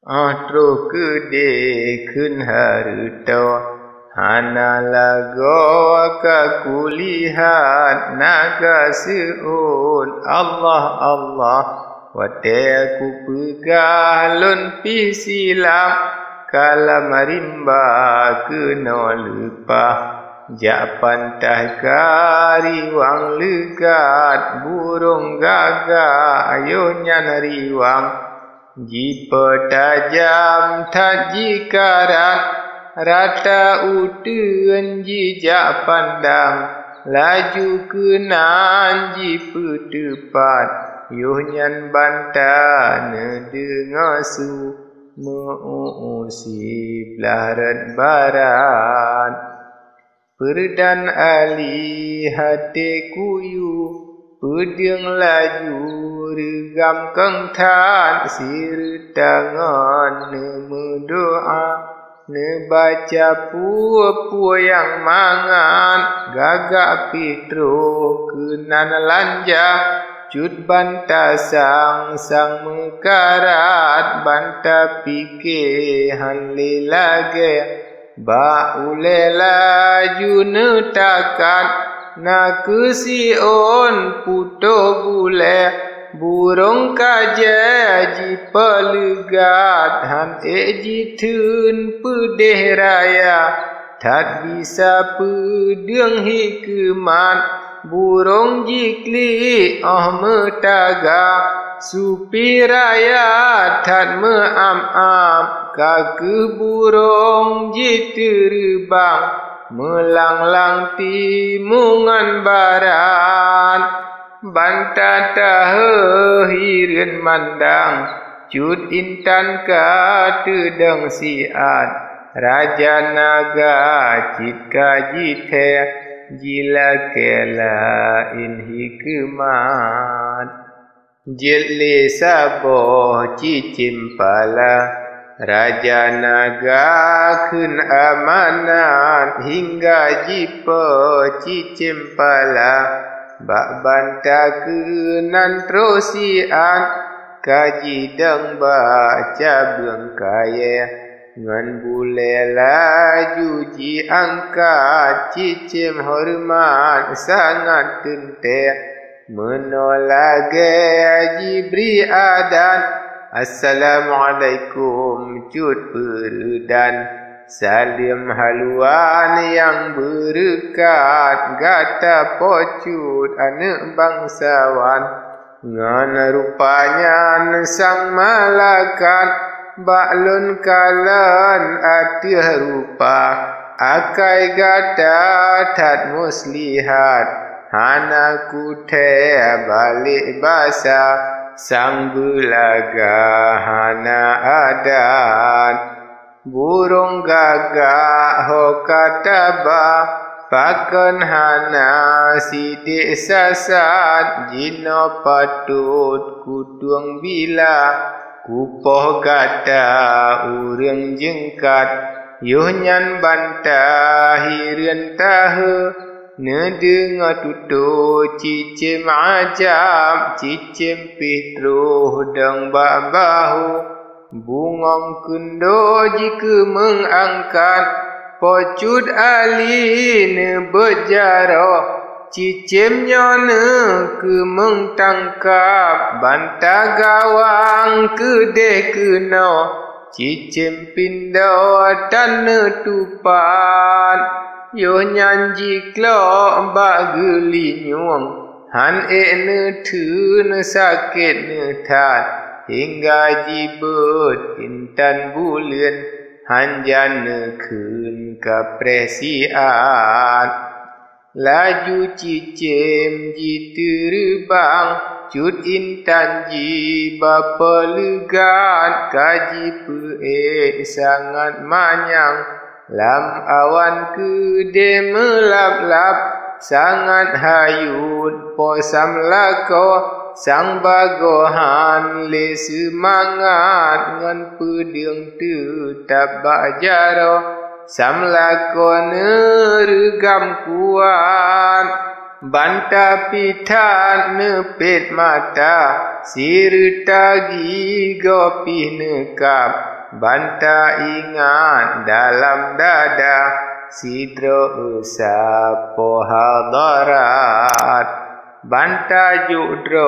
Atro kede kun haruto Hanalago kakulihat naga seun Allah Allah Wate ku pegalun pisilam Kala marimba kena lupa Jak pantah kariwang legat Burung gagak ayonya nariwang Jipa tajam tak jikaran Rata utun jijak pandang Laju kenan jipa tepat Yohnyan bantan dengar su Meusi belarat barat Perdan ali hati kuyu Pedang laju regam kengtan Sir tangan mendoa Nebaca pua-pua yang mangan Gagak Petro kenan lanja Cut banta sang mekarat Banta pikir hanli lagi Ba ule laju netakan Nak kesion puto gule Burung kaja jipa legat Han jitun pedih raya Tak bisa pedang hikmat Burung jikli metaga Supi raya tak meam-am Kaki burung jiterbang Melanglang timungan barat Banta tahirin mandang Cut intan ka tedang siat Raja naga citka jithe Jila kela in hikmat Jilli saboh cicim pala Raja naga kun amanat Hingga jipa cicim pala Bak banta kenan terosian Kaji deng baca bengkaya Ngan bule laju ji angkat Cicim hormat sangat tentek Menolak jibri adan Assalamualaikum cut peredan Salim haluan yang berkat Gata pocut anak bangsawan Ngan rupanya sang malakan Baklun kalan atih rupa Akai gata tat muslihat Hana kute balik basa Sang belaga hana adan Burung gagak ho kataba Pakan hana sidik sasat Jino patut kutuang bila Kupoh gata urang jengkat Yohnyan bantah hirin tahu Nedengar tutu cicim ajab Cicim Petro dang bahu Bungong kendo jika mengangkat Pocut ali ne berjara Cicim nyona ke mengtangkap Banta gawang kedeh kena Cicim pindah tanah tupan Yo nyanji klok bageli nyuang Han ne thu ne sakit ne tat Hingga jibut intan bulan Han jana kun kapresiat Laju cicim ji terbang Cut intan ji bapa legat Kaji peek sangat manyang Lam awan kede melap-lap Sangat hayut posam lako Sang bagohan le semangat Ngan pedang tetap bajaro Sam lako neregam kuat Banta pitat nepet mata Sirtagi gopi nekap banta ingat dalam dada, sidra usap hadarat. Banta judra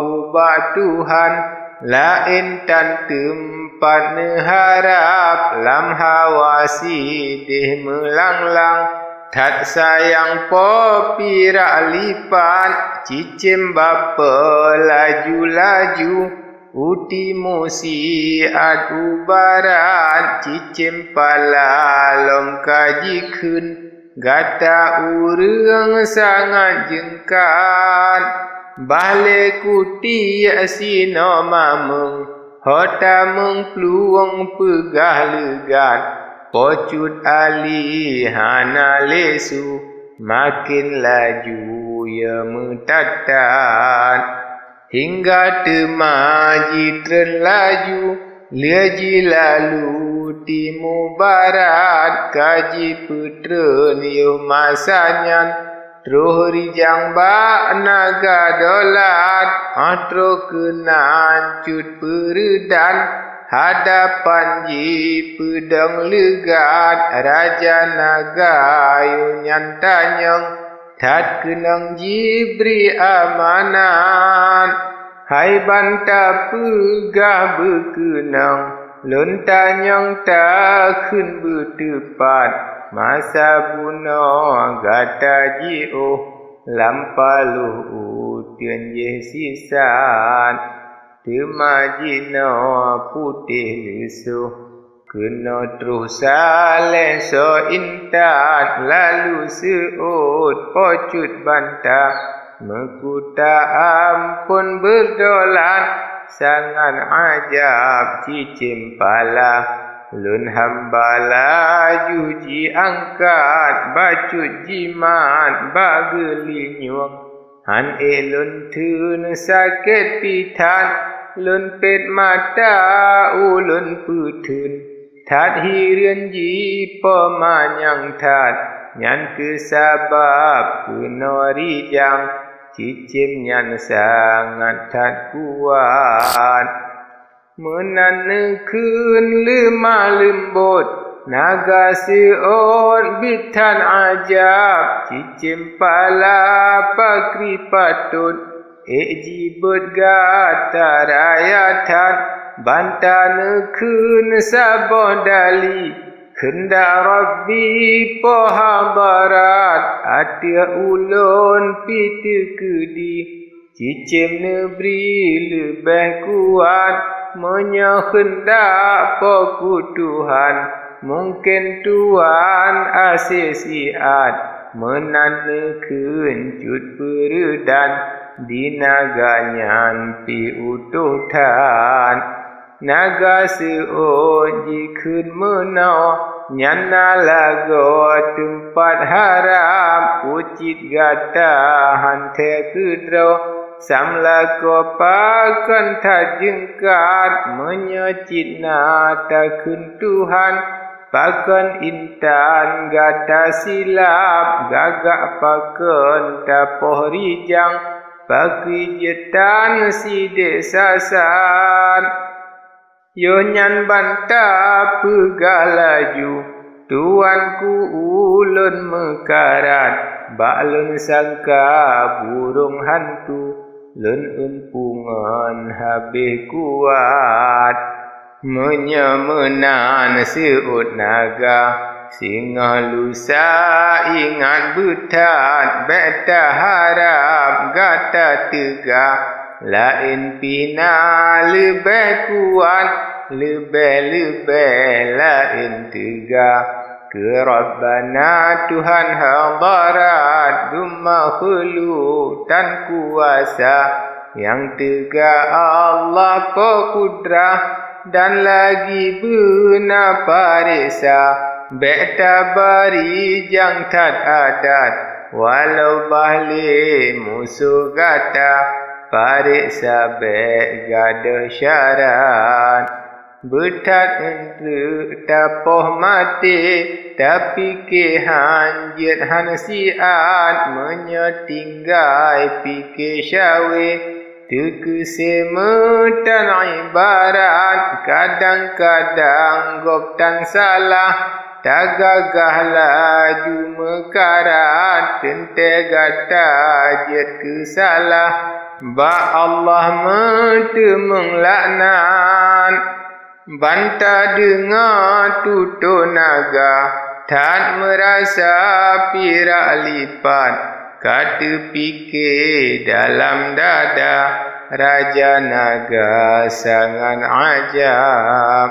ubah Tuhan, lain tan tempat neharap, lam hawa sidih melanglang, tat sayang po pirak lipat, cicim bapa laju-laju, uti musiat ubaran, cicim pala lom kaji kun, gata urang sangat jengkat, bale kuti asino mamung, hota mung pluang pegah legat, pocut ali hana lesu, makin laju ya metatan, hingga temaji terlaju, liaji lalu timu barat, kaji putren yo masanyan, troh rijang bak naga dolat, atro kenan cut peredan, hadapan ji pedang legat, raja naga yo nyantanyang, tat kenang jibri amanat, hai banta pegah berkenang, lontanyang takun bertepat, masa buno gata jio, lampaluh utian je sisan, temajino putih lesuh, kena terus saleh so intan, lalu seut pocut bantah, mekuta ampun berdolan, sangat ajab cicim pala, lun hambala juji angkat, bacut jimat bageli nyuang, han elun tun sakit pitan, lun pet mata ulun putun, tat hirian ji pemanyang tat, nyan kesabab kenori jang, cicim nyan sangat tat kuat, menanekun lemah lembut, naga seot bitan ajab, cicim pala pakri patut, jibut gata rayatan, banta nekun sabon dali, kendak Rabbi poha barat, atia ulun piti kedi, cicim nebri lebih kuat, menyehendak poku Tuhan, mungkin Tuhan asesiat, menanekun cut peredan, dinaganya pi ututan, naga seot jikun menau, nyana lago tempat haram, ucit gata hante kedrau, samla ko pakan tajengkat, menyecit takun Tuhan, pakan intan gata silap, gagak pakan tapoh rijang, pakri jetan sidik sasan, yo nyan banta pegah laju, tuanku ulun mekarat, baklun sangka burung hantu, lun umpungan habis kuat, menyemenan seut naga, singa lusa ingat butat, beta harap gata tegak, lain pina lebih kuat, lebih-lebih lain tegak, ke Rabbana Tuhan hadirat, dumma khulu tan kuasa, yang tegak Allah ko kudrah, dan lagi benar parisa, beta bari jang tat adat, walau bahli musuh gata, parisa bek gada syarat, betat entre tapoh mati, tapi ke hanjit han siat, menyetinggai pike syawe, Terkesima dan ibarat, kadang-kadang gok dan salah, tak gagah laju mekarat, tentegata jet kesalah. Ba Allah mentemeng laknat, bantah dengar tutur naga, tak merasa pirak lipat, kata fikir dalam dada, Raja Naga sangat ajab.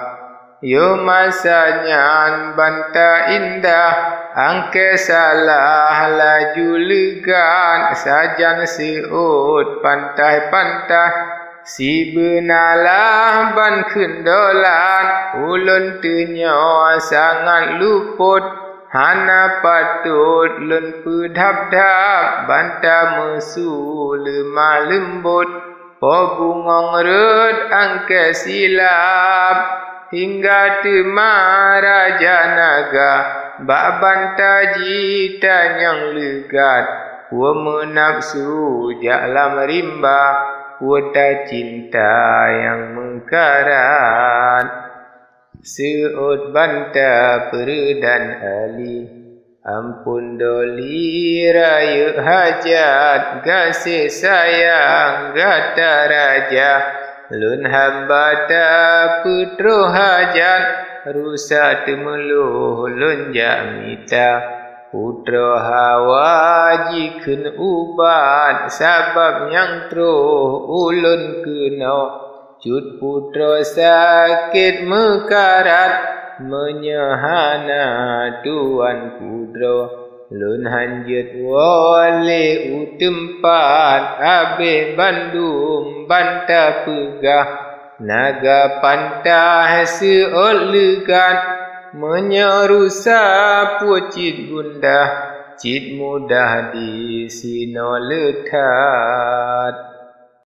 Yo masanya bantah indah, angke salah laju legan, sajan seut pantai-pantai, si benalah ban kendolan, ulun tenyo sangat luput, hana patut lun pedap-dap, bantah mesu lemah lembut, po bungong rut angke silap, hingga tema Raja Naga, bak bantah jitan yang legat, pua menafsu jaklam rimba, pua tak cinta yang mengkarat. Seut bantah peredan ali, ampun doli raya hajat, kasih sayang gata raja, lun hamba tak putro hajat, rusak temeluh lun jak mita, putra hawa jikun ubat, sabab yang truh ulun kena, cut putra sakit mekarat, menyahana tuan putra, lun hanjut wale utempat, abe Bandung bantah pegah, naga pantah seot legan, menyerusa pucit gundah, cit mudah di sino letat.